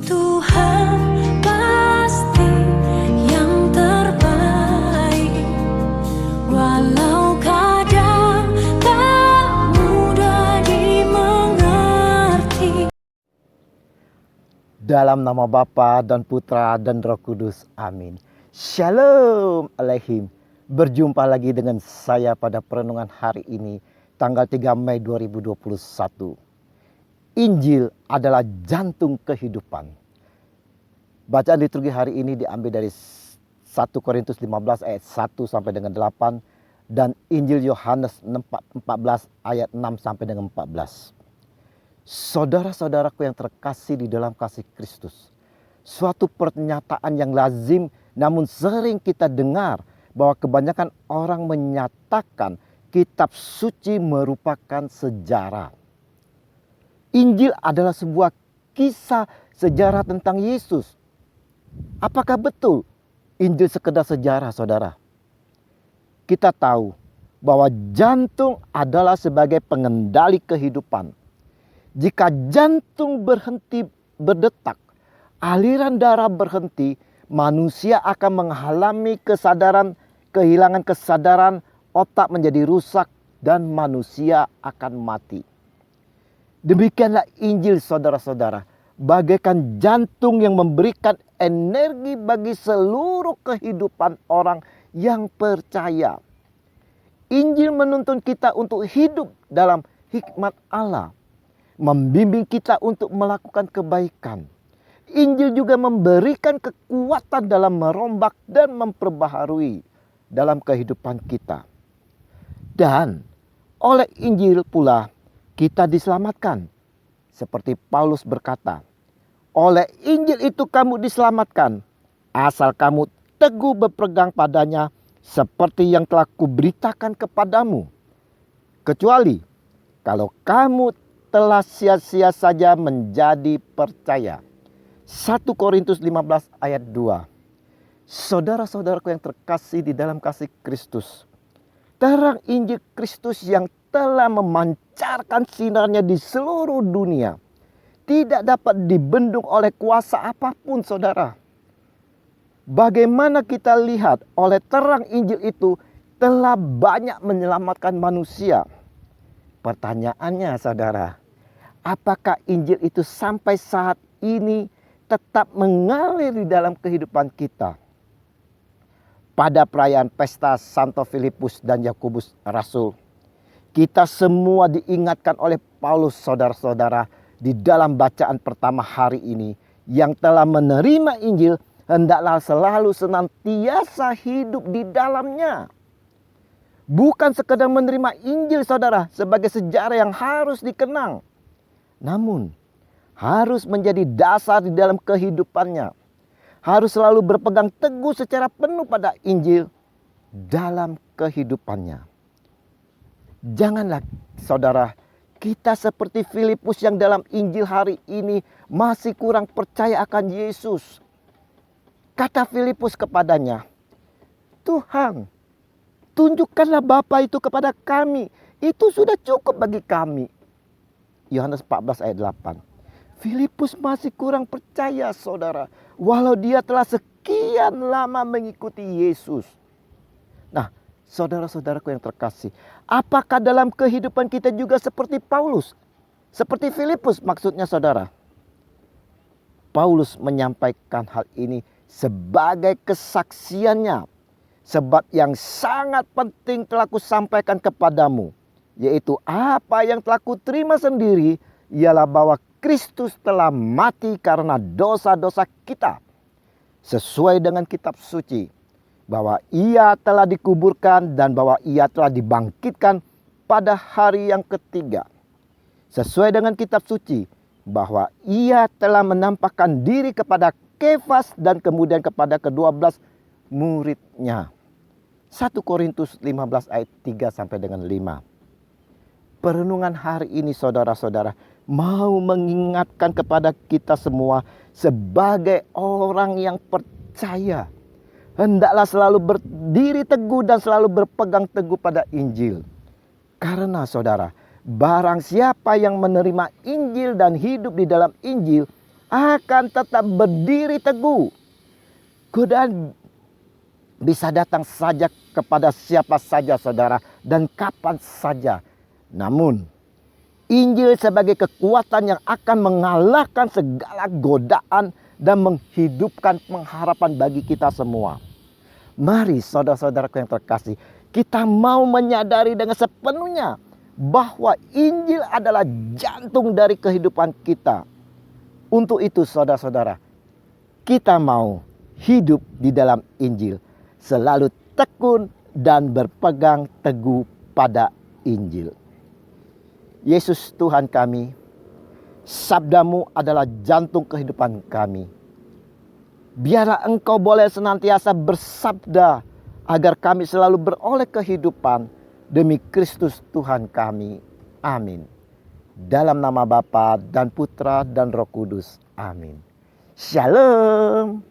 Tuhan pasti yang terbaik, walau kadang tak mudah dimengerti. Dalam nama Bapa dan Putra dan Roh Kudus. Amin. Shalom Aleihim. Berjumpa lagi dengan saya pada perenungan hari ini, tanggal 3 Mei 2021. Injil adalah jantung kehidupan. Bacaan liturgi hari ini diambil dari 1 Korintus 15 ayat 1 sampai dengan 8 dan Injil Yohanes 14 ayat 6 sampai dengan 14. Saudara-saudaraku yang terkasih di dalam kasih Kristus, suatu pernyataan yang lazim namun sering kita dengar bahwa kebanyakan orang menyatakan kitab suci merupakan sejarah. Injil adalah sebuah kisah sejarah tentang Yesus. Apakah betul Injil sekedar sejarah, saudara? Kita tahu bahwa jantung adalah sebagai pengendali kehidupan. Jika jantung berhenti berdetak, aliran darah berhenti, manusia akan mengalami kehilangan kesadaran, otak menjadi rusak, dan manusia akan mati. Demikianlah Injil, saudara-saudara, bagaikan jantung yang memberikan energi bagi seluruh kehidupan orang yang percaya. Injil menuntun kita untuk hidup dalam hikmat Allah, membimbing kita untuk melakukan kebaikan. Injil juga memberikan kekuatan dalam merombak dan memperbaharui dalam kehidupan kita. Dan oleh Injil pula kita diselamatkan. Seperti Paulus berkata, oleh Injil itu kamu diselamatkan, asal kamu teguh berpegang padanya seperti yang telah kuberitakan kepadamu. Kecuali kalau kamu telah sia-sia saja menjadi percaya. 1 Korintus 15 ayat 2. Saudara-saudaraku yang terkasih di dalam kasih Kristus, terang Injil Kristus yang telah memancarkan sinarnya di seluruh dunia tidak dapat dibendung oleh kuasa apapun, saudara. Bagaimana kita lihat oleh terang Injil itu telah banyak menyelamatkan manusia. Pertanyaannya, saudara, apakah Injil itu sampai saat ini tetap mengalir di dalam kehidupan kita? Pada perayaan pesta Santo Filipus dan Yakobus Rasul, kita semua diingatkan oleh Paulus, saudara-saudara, di dalam bacaan pertama hari ini, yang telah menerima Injil hendaklah selalu senantiasa hidup di dalamnya. Bukan sekadar menerima Injil, saudara, sebagai sejarah yang harus dikenang, namun harus menjadi dasar di dalam kehidupannya. Harus selalu berpegang teguh secara penuh pada Injil dalam kehidupannya. Janganlah, saudara, kita seperti Filipus yang dalam Injil hari ini masih kurang percaya akan Yesus. Kata Filipus kepadanya, Tuhan, tunjukkanlah Bapa itu kepada kami. Itu sudah cukup bagi kami. Yohanes 14 ayat 8. Filipus masih kurang percaya, saudara, walau dia telah sekian lama mengikuti Yesus. Nah, saudara-saudaraku yang terkasih, apakah dalam kehidupan kita juga seperti Paulus? Seperti Filipus maksudnya, saudara? Paulus menyampaikan hal ini sebagai kesaksiannya. Sebab yang sangat penting telah kusampaikan kepadamu, yaitu apa yang telah kuterima sendiri, ialah bahwa Kristus telah mati karena dosa-dosa kita. Sesuai dengan kitab suci, bahwa ia telah dikuburkan dan bahwa ia telah dibangkitkan pada hari yang ketiga. Sesuai dengan kitab suci, bahwa ia telah menampakkan diri kepada Kefas dan kemudian kepada ke-12 muridnya. 1 Korintus 15 ayat 3 sampai dengan 5. Perenungan hari ini, saudara-saudara, mau mengingatkan kepada kita semua sebagai orang yang percaya. Hendaklah selalu berdiri teguh dan selalu berpegang teguh pada Injil. Karena, saudara, barang siapa yang menerima Injil dan hidup di dalam Injil, akan tetap berdiri teguh. Godaan bisa datang saja kepada siapa saja saudara dan kapan saja. Namun Injil sebagai kekuatan yang akan mengalahkan segala godaan dan menghidupkan pengharapan bagi kita semua. Mari saudara-saudaraku yang terkasih, kita mau menyadari dengan sepenuhnya bahwa Injil adalah jantung dari kehidupan kita. Untuk itu saudara-saudara, kita mau hidup di dalam Injil, selalu tekun dan berpegang teguh pada Injil. Yesus Tuhan kami, sabdamu adalah jantung kehidupan kami. Biarlah Engkau boleh senantiasa bersabda agar kami selalu beroleh kehidupan demi Kristus Tuhan kami. Amin. Dalam nama Bapa dan Putra dan Roh Kudus. Amin. Shalom.